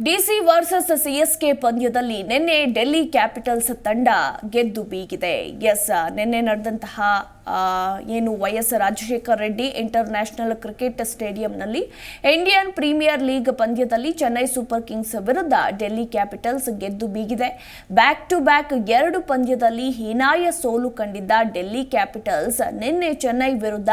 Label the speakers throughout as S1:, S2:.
S1: DC versus CSK ಪಂದ್ಯದಲ್ಲಿ ನಿನ್ನೆ Delhi capitals ತಂಡ ಗೆದ್ದು ಬೀಗಿದೆ. ನಿನ್ನೆ ನಡೆದಂತಹ ಏನು YS Rajasekhar Reddy international cricket ಸ್ಟೇಡಿಯಂನಲ್ಲಿ ಇಂಡಿಯನ್ ಪ್ರೀಮಿಯರ್ ಲೀಗ್ ಪಂದ್ಯದಲ್ಲಿ ಚೆನ್ನೈ ಸೂಪರ್ ಕಿಂಗ್ಸ್ ವಿರುದ್ಧ ಡೆಲ್ಲಿ ಕ್ಯಾಪಿಟಲ್ಸ್ ಗೆದ್ದು ಬೀಗಿದೆ. ಬ್ಯಾಕ್ ಟು ಬ್ಯಾಕ್ 2 ಪಂದ್ಯದಲ್ಲಿ ಹೀನಾಯ ಸೋಲು ಕಂಡಿದ್ದ ಡೆಲ್ಲಿ ಕ್ಯಾಪಿಟಲ್ಸ್ ನಿನ್ನೆ ಚೆನ್ನೈ ವಿರುದ್ಧ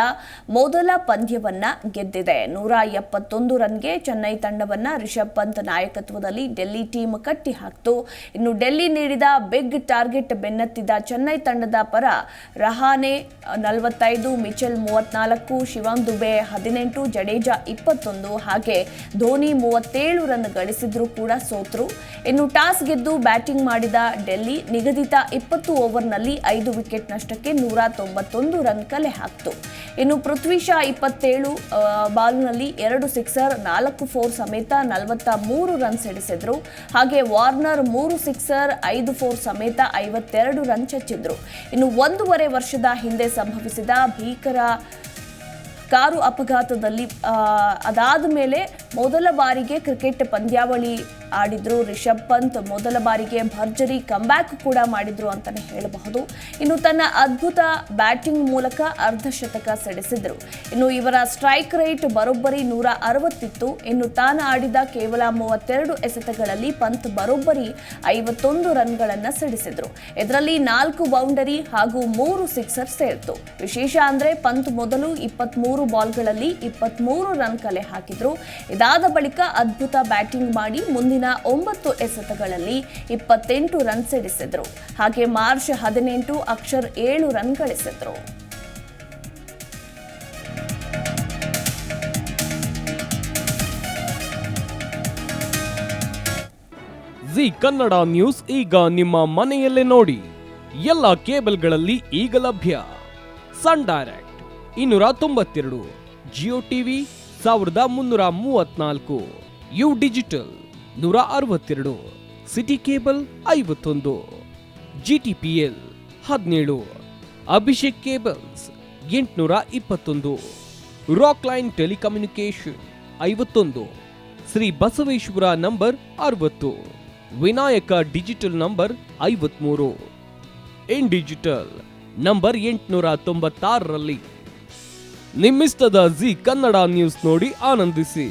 S1: ಮೊದಲ ಪಂದ್ಯವನ್ನ ಗೆದ್ದಿದೆ. 171 ರನ್ಗೆ ಚೆನ್ನೈ ತಂಡವನ್ನ ರಿಷಬ್ ಪಂತ್ ನಾಯಕತ್ವದಲ್ಲಿ ಡೆಲ್ಲಿ ಟೀಮ್ ಕಟ್ಟಿ ಹಾಕಿತು. ಇನ್ನು ಡೆಲ್ಲಿ ನೀಡಿದ ಬಿಗ್ ಟಾರ್ಗೆಟ್ ಬೆನ್ನತ್ತಿದ ಚೆನ್ನೈ ತಂಡದ ಪರ ರಹಾನೆ 45, ಮಿಚೆಲ್ 34, ಶಿವಮ್ ದುಬೆ 18, ಜಡೇಜಾ 21 ಹಾಗೆ ಧೋನಿ 37 ರನ್ ಗಳಿಸಿದ್ರು ಕೂಡ ಸೋತರು. ಇನ್ನು ಟಾಸ್ ಗೆದ್ದು ಬ್ಯಾಟಿಂಗ್ ಮಾಡಿದ ಡೆಲ್ಲಿ ನಿಗದಿತ 20 ಓವರ್ನಲ್ಲಿ 5 ವಿಕೆಟ್ ನಷ್ಟಕ್ಕೆ 191 ರನ್ ಕಲೆ ಹಾಕಿತು. ಇನ್ನು ಪೃಥ್ವಿ ಶಾ 27 ಬಾಲ್ನಲ್ಲಿ 2 ಸಿಕ್ಸರ್ 4 4 ಸಮೇತ 43 ರನ್ ಸಿಡಿಸಿದ್ರು. ಹಾಗೆ ವಾರ್ನರ್ 3 ಸಿಕ್ಸರ್ 5 4 ಸಮೇತ 52 ರನ್ ಚಚ್ಚಿದ್ರು. ಇನ್ನು 1.5 ವರ್ಷದ ಹಿಂದೆ ಸಂಭವಿಸಿದ ಭೀಕರ ಕಾರು ಅಪಘಾತದಲ್ಲಿ ಅದಾದ ಮೇಲೆ ಮೊದಲ ಬಾರಿಗೆ ಕ್ರಿಕೆಟ್ ಪಂದ್ಯಾವಳಿ ಆಡಿದ್ರು ರಿಷಬ್ ಪಂತ್. ಮೊದಲ ಬಾರಿಗೆ ಭರ್ಜರಿ ಕಂಬ್ಯಾಕ್ ಕೂಡ ಮಾಡಿದ್ರು ಅಂತಾನೆ ಹೇಳಬಹುದು. ಇನ್ನು ತನ್ನ ಅದ್ಭುತ ಬ್ಯಾಟಿಂಗ್ ಮೂಲಕ ಅರ್ಧಶತಕ ಸಿಡಿಸಿದ್ರು. ಇನ್ನು ಇವರ ಸ್ಟ್ರೈಕ್ ರೇಟ್ ಬರೋಬ್ಬರಿ 160 ಇತ್ತು. ಇನ್ನು ತಾನು ಆಡಿದ ಕೇವಲ 32 ಎಸೆತಗಳಲ್ಲಿ ಪಂತ್ ಬರೋಬ್ಬರಿ 51 ರನ್ಗಳನ್ನ ಸಿಡಿಸಿದ್ರು. ಇದರಲ್ಲಿ 4 ಬೌಂಡರಿ ಹಾಗೂ 3 ಸಿಕ್ಸರ್ ಸೇರಿತು. ವಿಶೇಷ ಅಂದ್ರೆ ಪಂತ್ ಮೊದಲು 23 ಬಾಲ್ಗಳಲ್ಲಿ 23 ರನ್ ಕಲೆ ಹಾಕಿದ್ರು. ಇದಾದ ಬಳಿಕ ಅದ್ಭುತ ಬ್ಯಾಟಿಂಗ್ ಮಾಡಿ ಮುಂದಿನ 9 ಎಸೆತಗಳಲ್ಲಿ 28 ರನ್ ಸಿಡಿಸಿದ್ರು. ಹಾಗೆ ಮಾರ್ಚ್ 18 ಅಕ್ಷರ್ 7 ರನ್ ಗಳಿಸಿದ್ರು.
S2: ಜಿ ಕನ್ನಡ ನ್ಯೂಸ್ ಈಗ ನಿಮ್ಮ ಮನೆಯಲ್ಲೇ ನೋಡಿ. ಎಲ್ಲ ಕೇಬಲ್ಗಳಲ್ಲಿ ಈಗ ಲಭ್ಯ. Sun Direct 292, Jio TV 1334, U digital 162, city cable 51, GTPL 17, Abhishek cables 821, rock line telecommunication 51, Shri Basaveshwara number 60, Vinayaka digital number 53, in digital number 896ರಲ್ಲಿ. ನಿಮ್ಮಿಸ್ತದ ಜಿ ಕನ್ನಡ ನ್ಯೂಸ್ ನೋಡಿ ಆನಂದಿಸಿ.